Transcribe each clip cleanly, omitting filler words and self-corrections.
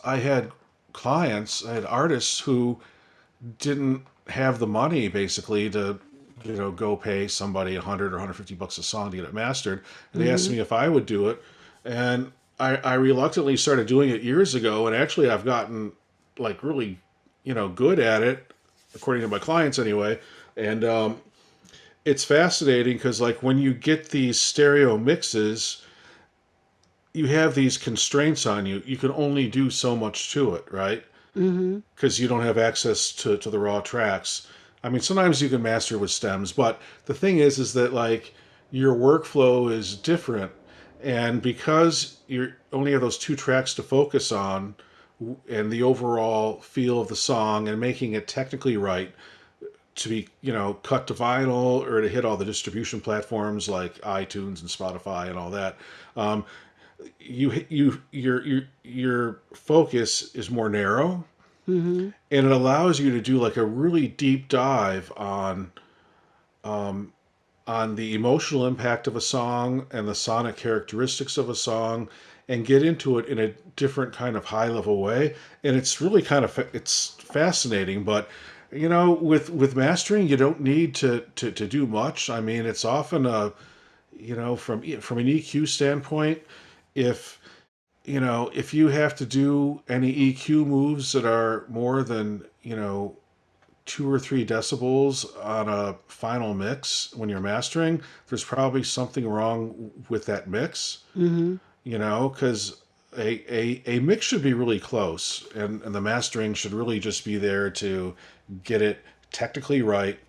I had I had artists who didn't have the money basically to, go pay somebody 100 or 150 bucks a song to get it mastered. And they asked Mm-hmm. me if I would do it. And I reluctantly started doing it years ago. And actually, I've gotten like really, good at it, according to my clients anyway. And it's fascinating because, like, when you get these stereo mixes, you have these constraints on you. You can only do so much to it, right? Mm-hmm. Because you don't have access to the raw tracks. I mean, sometimes you can master with stems, but the thing is that like your workflow is different, and because you only have those two tracks to focus on, and the overall feel of the song and making it technically right to be cut to vinyl or to hit all the distribution platforms like iTunes and Spotify and all that. Um, your focus is more narrow, Mm-hmm. and it allows you to do like a really deep dive um, on the emotional impact of a song and the sonic characteristics of a song, and get into it in a different kind of high level way. And it's really it's fascinating. But with mastering, you don't need to do much. I mean, it's often a from an EQ standpoint, if if you have to do any EQ moves that are more than, 2 or 3 decibels on a final mix when you're mastering, there's probably something wrong with that mix, Mm-hmm. because a mix should be really close, and the mastering should really just be there to get it technically right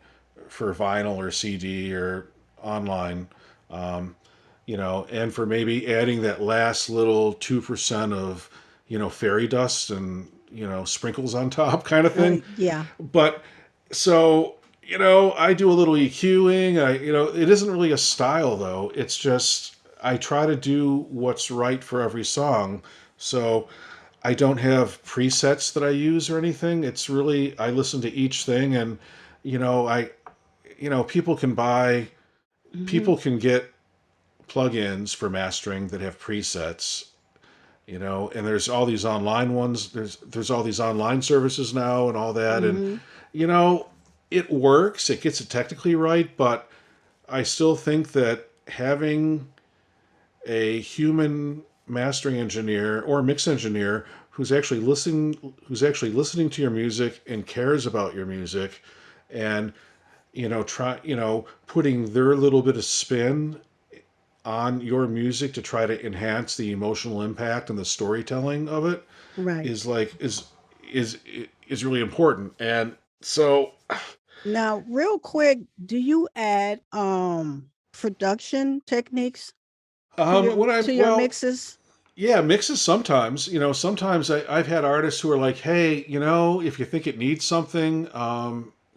for vinyl or CD or online. Um, and for maybe adding that last little 2% of, fairy dust and, sprinkles on top kind of thing. Yeah. But so, I do a little EQing. It isn't really a style though. It's just I try to do what's right for every song. So I don't have presets that I use or anything. It's really, I listen to each thing, and, you know, I, people can Mm-hmm. people can get plugins for mastering that have presets, and there's all these online ones. There's all these online services now and all that, and Mm-hmm. you know, it works. It gets it technically right, but I still think that having a human mastering engineer or mix engineer who's actually listening to your music and cares about your music, and putting their little bit of spin on your music to try to enhance the emotional impact and the storytelling of it Right. is like is is really important. And so Now, real quick, do you add production techniques what I to your well mixes? yeah, mixes sometimes. Sometimes I've had artists who are like, hey, if you think it needs something,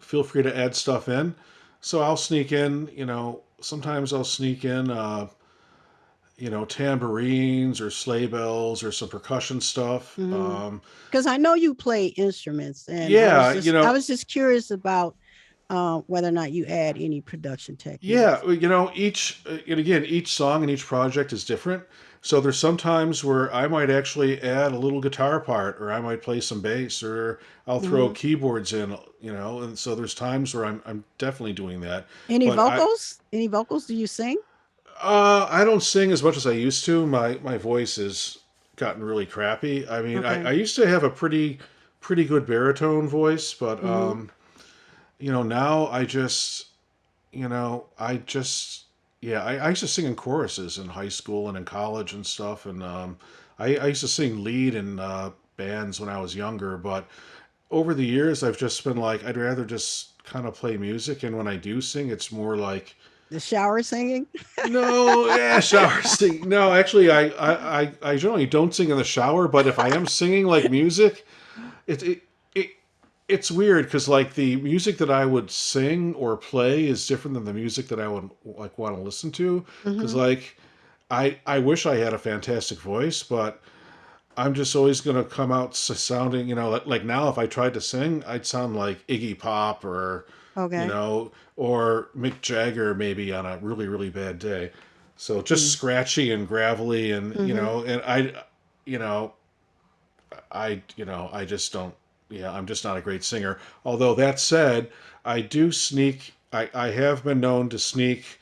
feel free to add stuff in. So I'll sneak in, sometimes I'll sneak in tambourines or sleigh bells or some percussion stuff. Because I know you play instruments, and Yeah, I was just curious about whether or not you add any production yeah, techniques. and again, each song and each project is different. So there's some times where I might actually add a little guitar part, or I might play some bass, or I'll throw Hmm. keyboards in, and so there's times where I'm definitely doing that. Any But vocals? Any vocals? Do you sing? I don't sing as much as I used to. My voice has gotten really crappy. I mean, Okay. I used to have a pretty good baritone voice, but Hmm. now I just, yeah, I used to sing in choruses in high school and in college and stuff. And I used to sing lead in bands when I was younger. But over the years, I've just been like, I'd rather just kind of play music. And when I do sing, it's more like, The shower singing? no, yeah, shower sing. No, actually, I generally don't sing in the shower. But if I am singing like music, it it's weird because like the music that I would sing or play is different than the music that I would like want to listen to. Because Hmm. like I wish I had a fantastic voice, but I'm just always gonna come out sounding, like now if I tried to sing, I'd sound like Iggy Pop or you Okay. know or Mick Jagger maybe on a really really bad day. So just Mm-hmm. scratchy and gravelly, and and I you know I just don't. Yeah, I'm just not a great singer. Although that said, I do sneak. I have been known to sneak,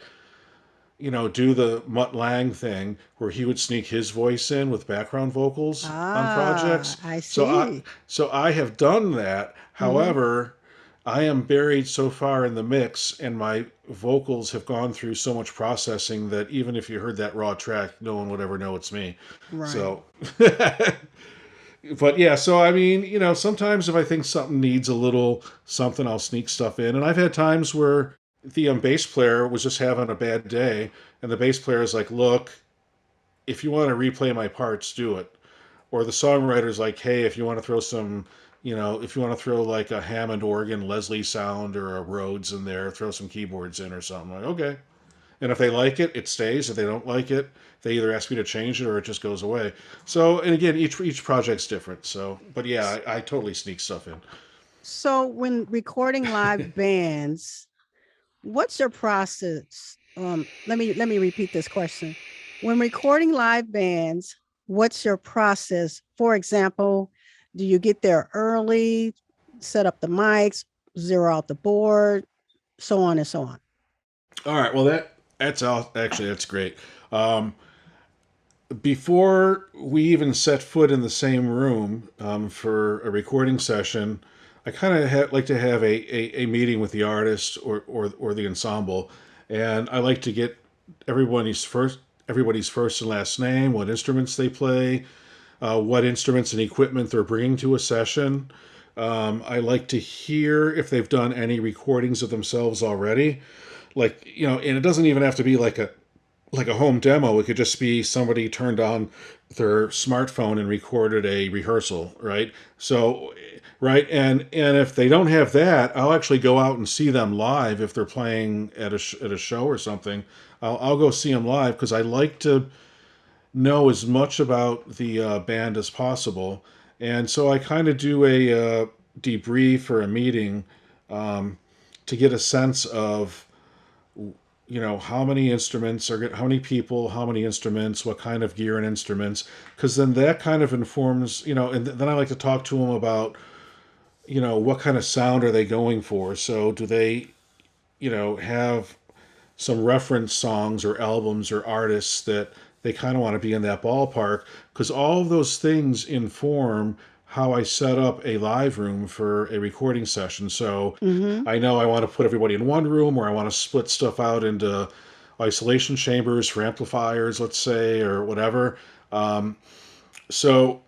do the Mutt Lang thing where he would sneak his voice in with background vocals on Ah, projects. I So I see. so I have done that. Mm-hmm. However, I am buried so far in the mix and my vocals have gone through so much processing that even if you heard that raw track, no one would ever know it's me. Right. So but yeah, so I mean, sometimes if I think something needs a little something, I'll sneak stuff in. And I've had times where the bass player was just having a bad day, and the bass player is like, "Look, if you want to replay my parts, do it." Or the songwriter's like, "Hey, if you want to throw some, if you want to throw like a Hammond organ, Leslie sound, or a Rhodes in there, throw some keyboards in or something." I'm like, okay. And if they like it, it stays. If they don't like it, they either ask me to change it or it just goes away. So, and again, each project's different. So, but yeah, I totally sneak stuff in. So when recording live bands, what's your process? Let me repeat this question. When recording live bands, what's your process? For example, do you get there early, set up the mics, zero out the board, so on and so on? All right. Well, that's all. Actually, that's great. Um, Before we even set foot in the same room for a recording session, I kind of like to have a meeting with the artist or the ensemble, and I like to get everybody's first everybody's first and last name, what instruments they play, what instruments and equipment they're bringing to a session. I like to hear if they've done any recordings of themselves already. Like, and it doesn't even have to be like a home demo. It could just be somebody turned on their smartphone and recorded a rehearsal, right? So, right, and if they don't have that, I'll actually go out and see them live if they're playing at a show or something. I'll go see them live because I like to know as much about the band as possible, and so I kind of do a debrief or a meeting um, to get a sense of how many instruments are how many people, how many instruments, what kind of gear and instruments, because then that kind of informs, and then I like to talk to them about what kind of sound are they going for. So do they have some reference songs or albums or artists that they kind of want to be in that ballpark, because all of those things inform how I set up a live room for a recording session. So Mm-hmm. I know I want to put everybody in one room, or I want to split stuff out into isolation chambers for amplifiers, let's say, or whatever. Um, so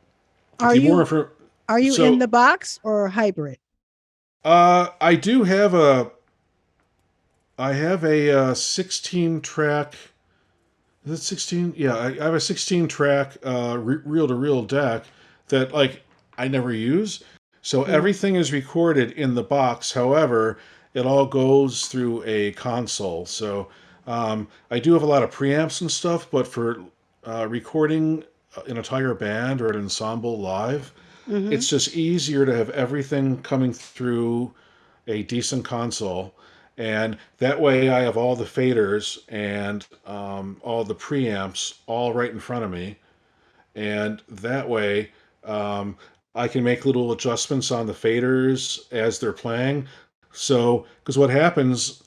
Are the more you info, are you in so the box or hybrid? I do have I have a 16 track. Is it 16? Yeah, I have a 16 track reel to reel deck that like I never use. So Mm-hmm. everything is recorded in the box. However, it all goes through a console. So I do have a lot of preamps and stuff, but for recording an entire band or an ensemble live, Mm-hmm. it's just easier to have everything coming through a decent console. And that way I have all the faders and all the preamps all right in front of me. And that way I can make little adjustments on the faders as they're playing. So, because what happens,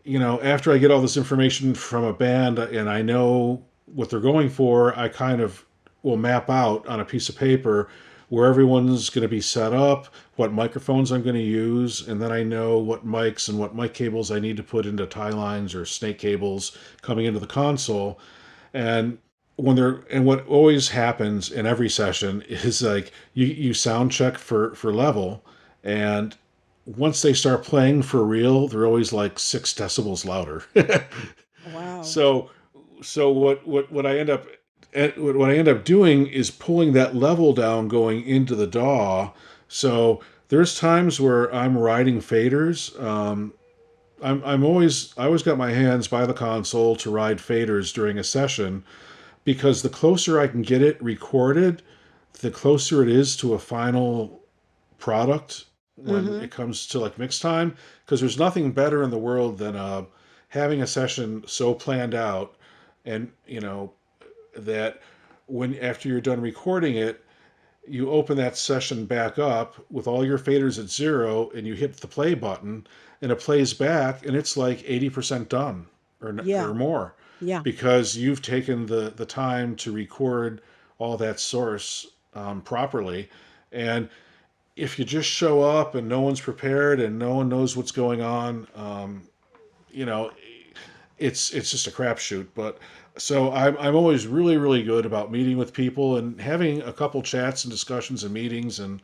after I get all this information from a band and I know what they're going for, I kind of will map out on a piece of paper where everyone's going to be set up, what microphones I'm going to use, and then I know what mics and what mic cables I need to put into tie lines or snake cables coming into the console. And what always happens in every session is like you sound check for level, and once they start playing for real, they're always like 6 decibels louder. Wow. so so what I end up what I end up doing is pulling that level down going into the DAW. So there's times where I'm riding faders. I always got my hands by the console to ride faders during a session, because the closer I can get it recorded, the closer it is to a final product when Mm-hmm. it comes to like mix time. Because there's nothing better in the world than having a session so planned out, and that when after you're done recording it, you open that session back up with all your faders at zero and you hit the play button and it plays back and it's like 80% done or Yeah. more Yeah. because you've taken the time to record all that source properly. And if you just show up and no one's prepared and no one knows what's going on, you know, it's just a crapshoot. But so I'm always really good about meeting with people and having a couple chats and discussions and meetings and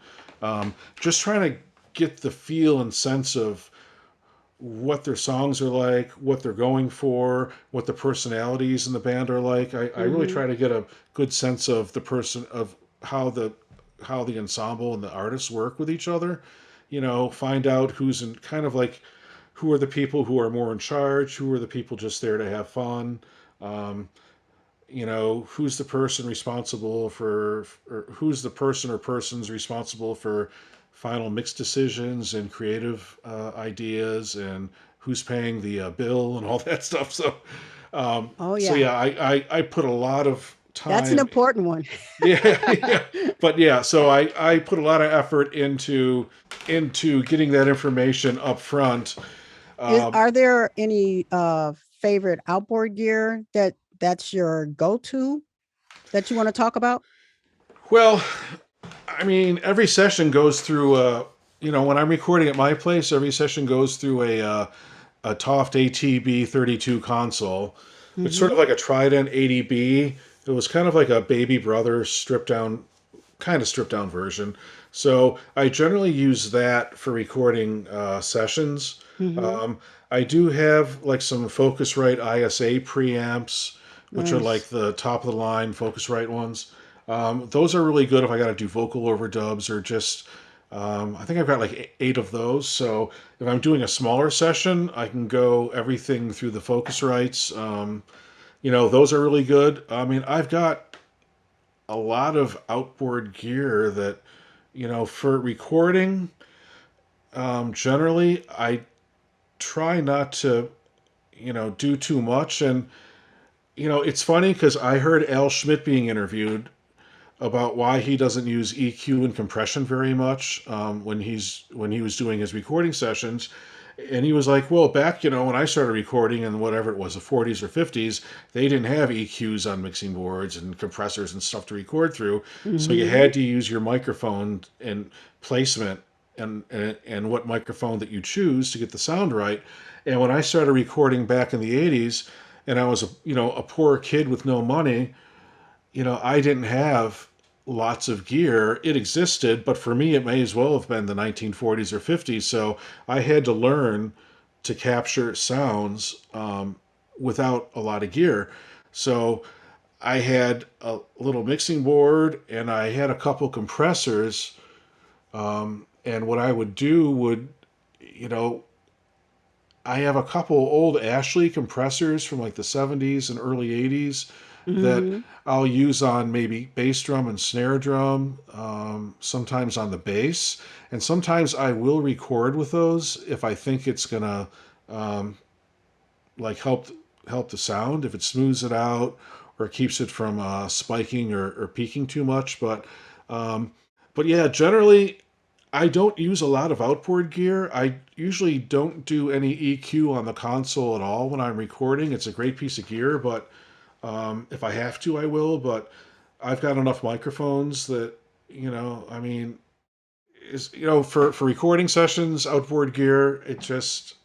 just trying to get the feel and sense of what their songs are like, what they're going for, what the personalities in the band are like. I really Mm-hmm. try to get a good sense of the person of how the ensemble and the artists work with each other. You know, find out who's in kind of like who are the people who are more in charge, who are the people just there to have fun. Um, you know, who's the person responsible for, or who's the person or persons responsible for final mix decisions and creative ideas, and who's paying the bill and all that stuff. Oh So yeah. yeah, I put a lot of That's an time. important one. Yeah, yeah, but yeah, so I put a lot of effort into getting that information up front. Um, Are there any favorite outboard gear that's your go-to that you want to talk about? well, I mean, every session goes through you know, when I'm recording at my place, every session goes through a Toft ATB 32 console. It's sort Mm-hmm. of like a Trident 80B. It was kind of like a baby brother stripped down, kind of stripped down version. So I generally use that for recording sessions. Mm-hmm. Um, I do have like some Focusrite ISA preamps, which are like Nice. the top of the line Focusrite ones. Those are really good if I got to do vocal overdubs or just. I think I've got like eight of those. So if I'm doing a smaller session, I can go everything through the Focusrites. You know, those are really good. I mean, I've got a lot of outboard gear that, you know, for recording, generally, I try not to, you know, do too much. And, you know, it's funny because I heard Al Schmidt being interviewed about why he doesn't use EQ and compression very much when he was doing his recording sessions. And he was like, well, back, you know, when I started recording in whatever it was, the 40s or 50s, they didn't have EQs on mixing boards and compressors and stuff to record through. So you Mm-hmm. had to use your microphone and placement and what microphone that you choose to get the sound right. And when I started recording back in the 80s, and I was you know, a poor kid with no money, you know, I didn't have lots of gear. It existed, but for me, it may as well have been the 1940s or 50s. So I had to learn to capture sounds without a lot of gear. So I had a little mixing board and I had a couple compressors. And what I would do would, you know, I have a couple old Ashley compressors from like the 70s and early 80s that Mm-hmm. I'll use on maybe bass drum and snare drum, sometimes on the bass, and sometimes I will record with those if I think it's gonna um, like help the sound if it smooths it out or keeps it from spiking or peaking too much. Um, but yeah, generally I don't use a lot of outboard gear. I usually don't do any EQ on the console at all when I'm recording. It's a great piece of gear, but if I have to, I will. But I've got enough microphones that, you know, I mean, is you know, for recording sessions, outboard gear. It just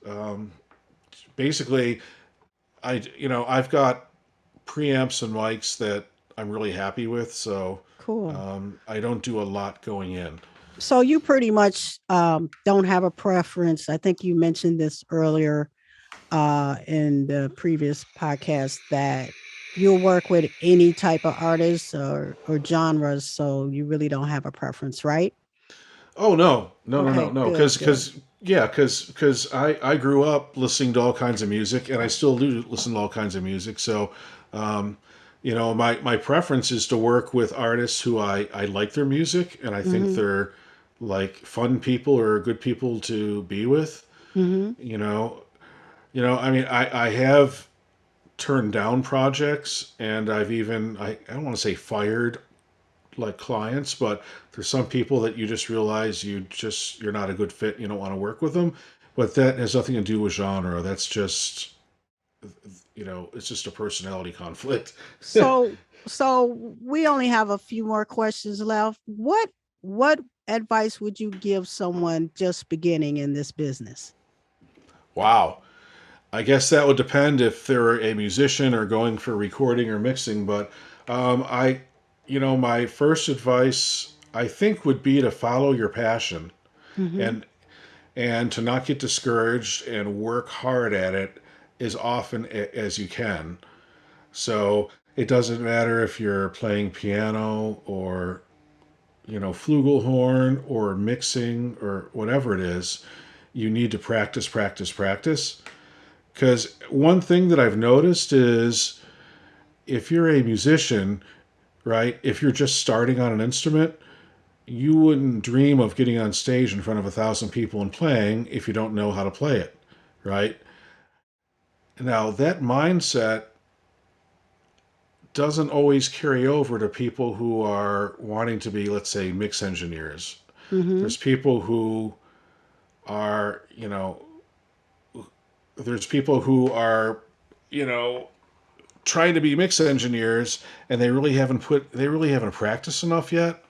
basically, you know, I've got preamps and mics that I'm really happy with, so Cool. I don't do a lot going in. So you pretty much don't have a preference. I think you mentioned this earlier in the previous podcast that you'll work with any type of artists or genres. So you really don't have a preference, right? Oh no, no, no, no, Okay, no. good, good. Because I grew up listening to all kinds of music, and I still do listen to all kinds of music. So, um, you know, my preference is to work with artists who I like their music, and I think Mm-hmm. they're like fun people or good people to be with. Mm-hmm. You know, I mean, I have turned down projects, and I've even I don't want to say fired like clients, but there's some people that you just realize you're not a good fit. You don't want to work with them, but that has nothing to do with genre. That's just it's just a personality conflict. So so we only have a few more questions left. What advice would you give someone just beginning in this business? Wow. I guess that would depend if they're a musician or going for recording or mixing. But I, my first advice I think would be to follow your passion Mm-hmm. and and to not get discouraged and work hard at it as often as you can. So it doesn't matter if you're playing piano or flugelhorn or mixing or whatever it is. You need to practice, practice, practice. Because one thing that I've noticed is if you're a musician, right, if you're just starting on an instrument, you wouldn't dream of getting on stage in front of 1,000 people and playing if you don't know how to play it, right? Now, that mindset doesn't always carry over to people who are wanting to be, let's say, mix engineers. Mm-hmm. There's people who are, there's people who are, you know, trying to be mix engineers and they really haven't practiced enough yet,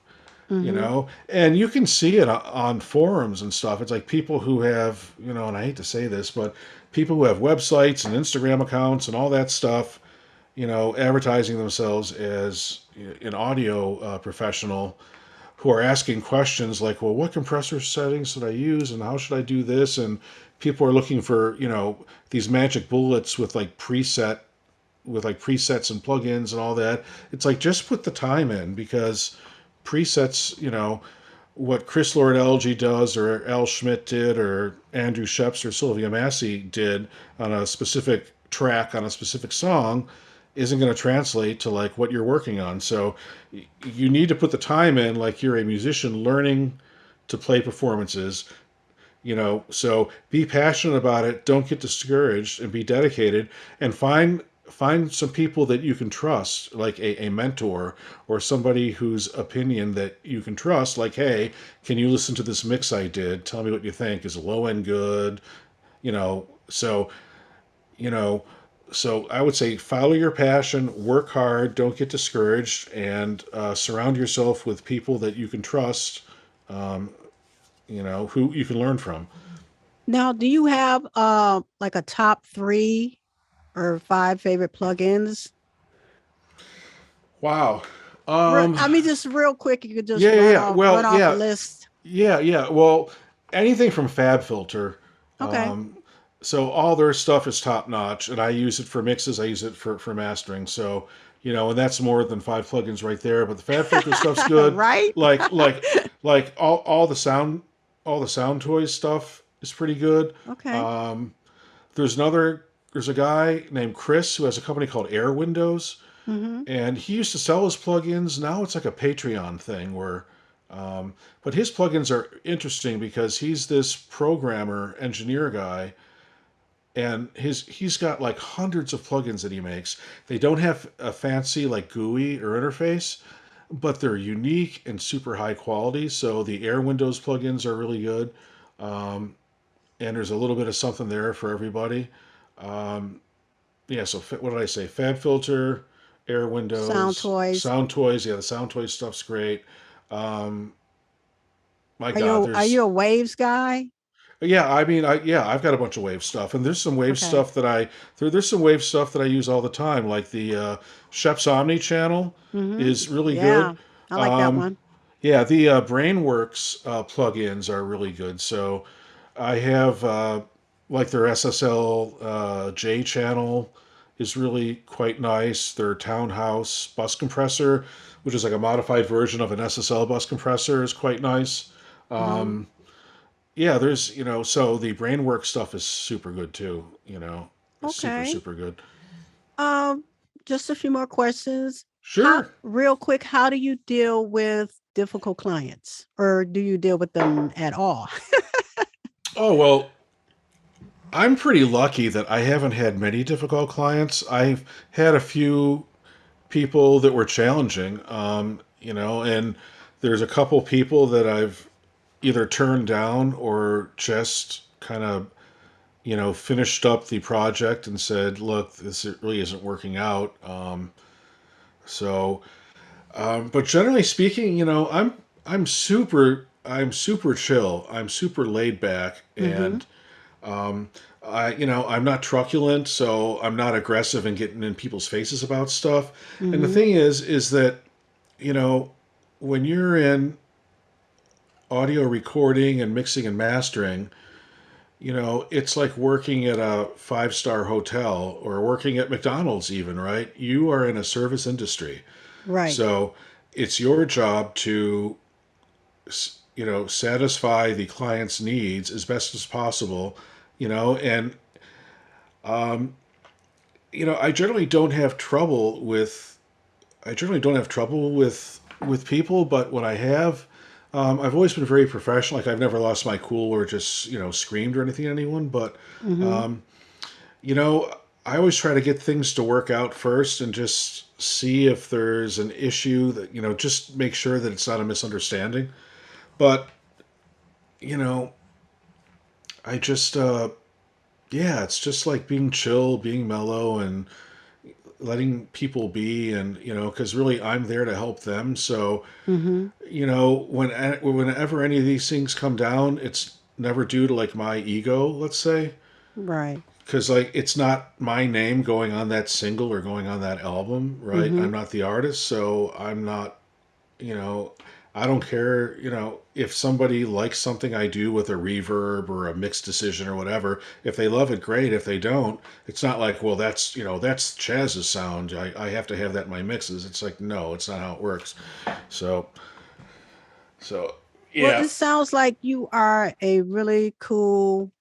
Mm-hmm. and you can see it on forums and stuff. It's like people who have, and I hate to say this, but people who have websites and Instagram accounts and all that stuff, advertising themselves as an audio professional, who are asking questions like, well, what compressor settings should I use and how should I do this? And people are looking for, these magic bullets with like presets and plugins and all that. It's like just put the time in, because presets, what Chris Lord Alge does or Al Schmidt did or Andrew Sheps or Sylvia Massey did on a specific track on a specific song isn't going to translate to like what you're working on. So you need to put the time in like you're a musician learning to play performances, so be passionate about it, don't get discouraged, and be dedicated, and find some people that you can trust, like a mentor or somebody whose opinion that you can trust, like, hey, can you listen to this mix I did, tell me what you think, is the low end good, you know so you know so I would say follow your passion, work hard, don't get discouraged, and surround yourself with people that you can trust, um, who you can learn from. Now, do you have like a top three or five favorite plugins? Wow. Um, I mean, just real quick, you could just yeah, yeah, yeah. run Well, off a yeah, list. yeah, yeah. Well, anything from FabFilter. Okay. Um, so all their stuff is top notch, and I use it for mixes. I use it for mastering. So and that's more than five plugins right there. But the FabFilter stuff's good. Right? Like like like all the sound toys stuff is pretty good. Okay. Um, there's a guy named Chris who has a company called Air Windows, Mm-hmm. and he used to sell his plugins. Now it's like a Patreon thing where, but his plugins are interesting because he's this programmer engineer guy, and he's got like hundreds of plugins that he makes. They don't have a fancy like GUI or interface, but they're unique and super high quality. So the Air Windows plugins are really good, um, and there's a little bit of something there for everybody. Um, yeah, so what did I say? Fab Filter, Air Sound Windows, toys. Sound Toys. Yeah, the Sound Toys stuff's great. My God, Are you there's a waves guy? yeah. I mean, I've got a bunch of Wave stuff, and there's some Wave Okay. stuff that there's some Wave stuff that I use all the time, like the Sheps Omni channel Mm-hmm. is really good. Yeah. I like that Um, one. yeah, the BrainWorks plugins are really good. So I have like their SSL J channel is really quite nice. Their Townhouse bus compressor, which is like a modified version of an SSL bus compressor, is quite nice. Mm-hmm. Yeah, there's so the BrainWorks stuff is super good too. It's super Okay. super good. Um, just a few more questions. How Sure. real quick, how do you deal with difficult clients? Or do you deal with them at all? Oh well, I'm pretty lucky that I haven't had many difficult clients. I've had a few people that were challenging. and there's a couple people that I've either turned down or just kind of, finished up the project and said, look, this really isn't working out. So, but generally speaking, I'm super chill. I'm super laid back, Mm-hmm. and um, I'm not truculent, so I'm not aggressive and getting in people's faces about stuff. And the Mm-hmm. thing is that you know, when you're in audio recording and mixing and mastering, it's like working at a five-star hotel or working at McDonald's, even, right? You are in a service industry. Right. So it's your job to, satisfy the client's needs as best as possible, and, um, I generally don't have trouble with, with people, but when I have, I've always been very professional. Like I've never lost my cool or just screamed or anything at anyone. But Mm-hmm. um, you know, I always try to get things to work out first and just see if there's an issue that just make sure that it's not a misunderstanding. But you know, I just yeah, it's just like being chill, being mellow, and letting people be, and because really I'm there to help them. So Mm-hmm. whenever any of these things come down, it's never due to like my ego, let's say, Right. because like it's not my name going on that single or going on that album, right? Mm-hmm. I'm not the artist, so I'm not, you know, I don't care, if somebody likes something I do with a reverb or a mix decision or whatever. If they love it, great. If they don't, it's not like, well, that's Chaz's sound. I have to have that in my mixes. It's like, no, it's not how it works. So, so Well, yeah. it sounds like you are a really cool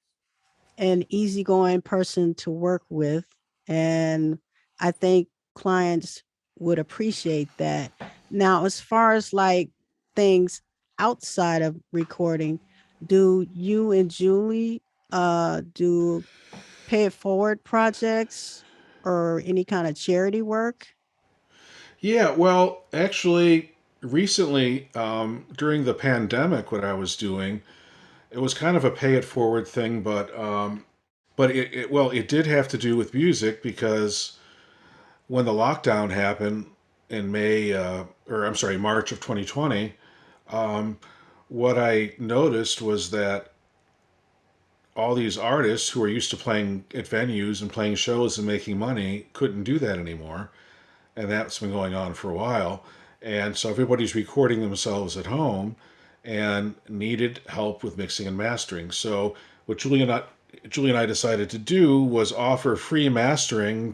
and easygoing person to work with. And I think clients would appreciate that. Now, as far as like things outside of recording, do you and Julie do pay it forward projects or any kind of charity work? Yeah, well, actually, recently, during the pandemic, what I was doing, it was kind of a pay it forward thing, but it did have to do with music because when the lockdown happened in or I'm sorry, March of 2020, um, what I noticed was that all these artists who were used to playing at venues and playing shows and making money couldn't do that anymore, and that's been going on for a while. And so everybody's recording themselves at home and needed help with mixing and mastering. So what Julie and I decided to do was offer free mastering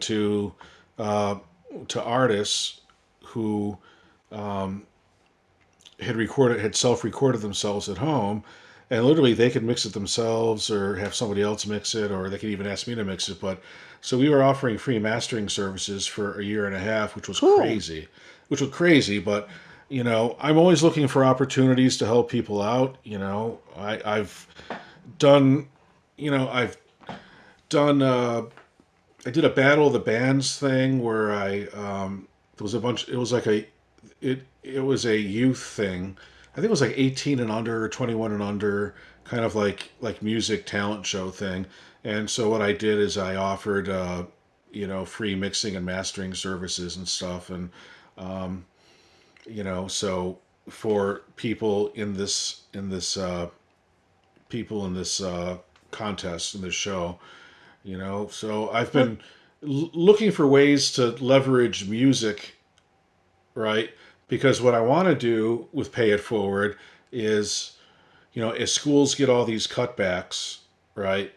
uh, to artists who um, had self-recorded themselves at home, and literally they could mix it themselves or have somebody else mix it, or they could even ask me to mix it. But so we were offering free mastering services for a year and a half, which was Cool. crazy, but I'm always looking for opportunities to help people out. I've done, I've done I did a battle of the bands thing where there was a bunch. It was like it was a youth thing. I think it was like 18 and under, 21 and under, kind of like music talent show thing. And so what I did is I offered free mixing and mastering services and stuff, and um, so for people in this contest in this show. So I've Well, been looking for ways to leverage music, right? Because what I want to do with Pay It Forward is, as schools get all these cutbacks, right?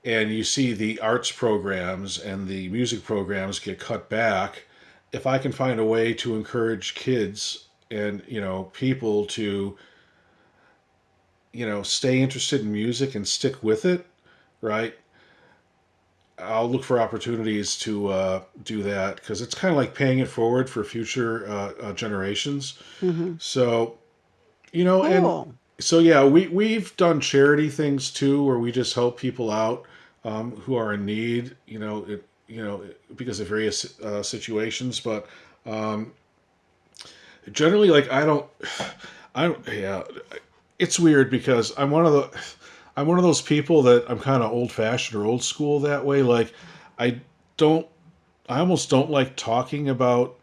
And you see the arts programs and the music programs get cut back, if I can find a way to encourage kids and, people to, stay interested in music and stick with it, right? I'll look for opportunities to do that because it's kind of like paying it forward for future generations. mm-hmm. So and Cool. so yeah, we've done charity things too, where we just help people out who are in need. Because of various situations. But um, Generally, like I don't. Yeah, it's weird because I'm one of those people that I'm kind of old fashioned or old school that way. Like, I don't. I almost don't like talking about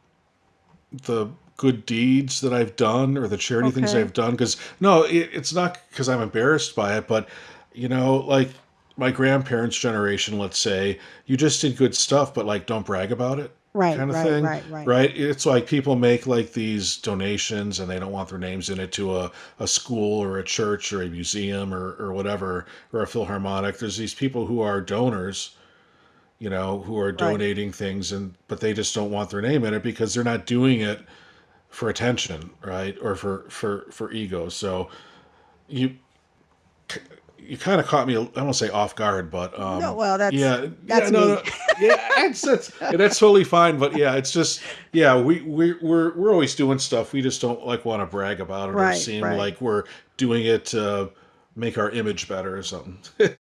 the good deeds that I've done or the charity things Okay. I've done because no, it's not because I'm embarrassed by it, but like my grandparents' generation, let's say, you just did good stuff, but like don't brag about it, Right, kind of right, thing, right, right. right? It's like people make like these donations and they don't want their names in it to a school or a church or a museum or whatever or a philharmonic. There's these people who are donors, who are Right. donating things and but they just don't want their name in it because they're not doing it for attention, right, or for ego. So you you kind of caught me. I won't say off guard, but No, well, that's yeah, yeah, that's no, me. no, yeah, that's totally fine. But yeah, it's just yeah, we're always doing stuff. We just don't like want to brag about it or Right, seem right. like we're doing it to make our image better or something.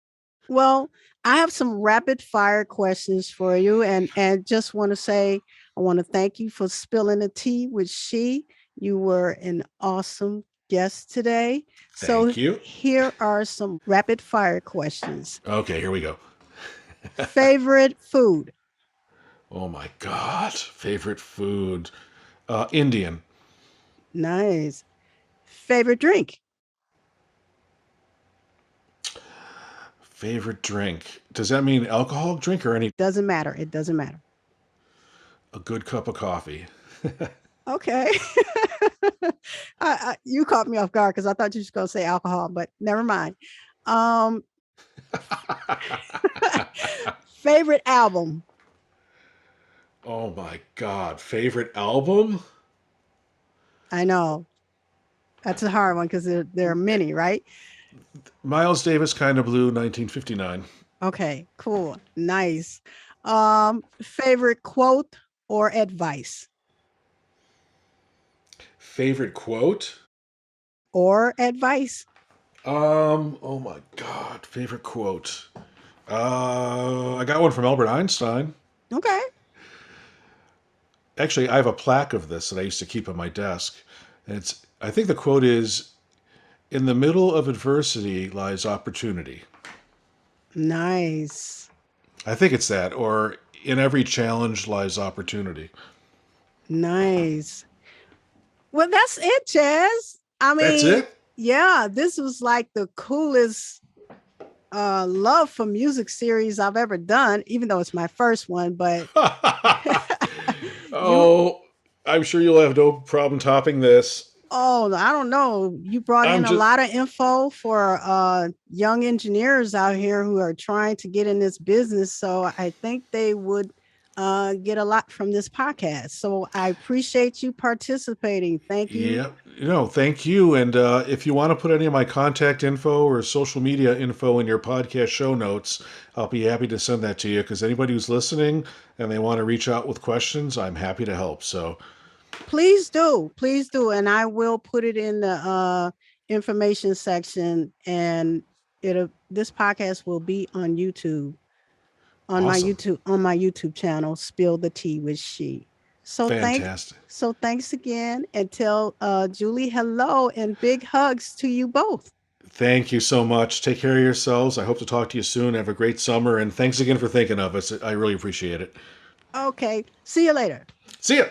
Well, I have some rapid fire questions for you, and just want to say I want to thank you for spilling the tea with she. You were an awesome guest today. So Thank you. here are some rapid fire questions. Okay, here we go. Favorite food? Oh my god, favorite food, Indian. Nice. Favorite drink? Favorite drink. Does that mean alcoholic drink or any Doesn't matter. It doesn't matter. a good cup of coffee? Okay. You caught me off guard because I thought you were going to say alcohol, but never mind. Um, favorite album? Oh my god, favorite album? I know that's a hard one because there are many, right? Miles Davis kind of blue 1959. Okay, cool, nice. Favorite quote or advice? Favorite quote? Or advice? Oh my god, favorite quote. I got one from Albert Einstein. Okay, Actually, I have a plaque of this that I used to keep on my desk. And I think the quote is in the middle of adversity lies opportunity. nice, I think it's that or in every challenge lies opportunity. nice. Well, that's it, Chaz. I That's mean, it? yeah, this was like the coolest love for music series I've ever done, even though it's my first one. But you, Oh, I'm sure you'll have no problem topping this. oh, I don't know, you brought I'm in a just, lot of info for young engineers out here who are trying to get in this business. So I think they would get a lot from this podcast. So I appreciate you participating. Thank you. yeah, thank you. And if you want to put any of my contact info or social media info in your podcast show notes, I'll be happy to send that to you because anybody who's listening and they want to reach out with questions, I'm happy to help. So, Please do, and I will put it in the information section, and it'll this podcast will be on YouTube, awesome. on my YouTube channel, Spill the Tea with She. So Fantastic. thanks again, and tell Julie hello and big hugs to you both. Thank you so much. Take care of yourselves. I hope to talk to you soon. Have a great summer. And thanks again for thinking of us. I really appreciate it. Okay, see you later. See ya.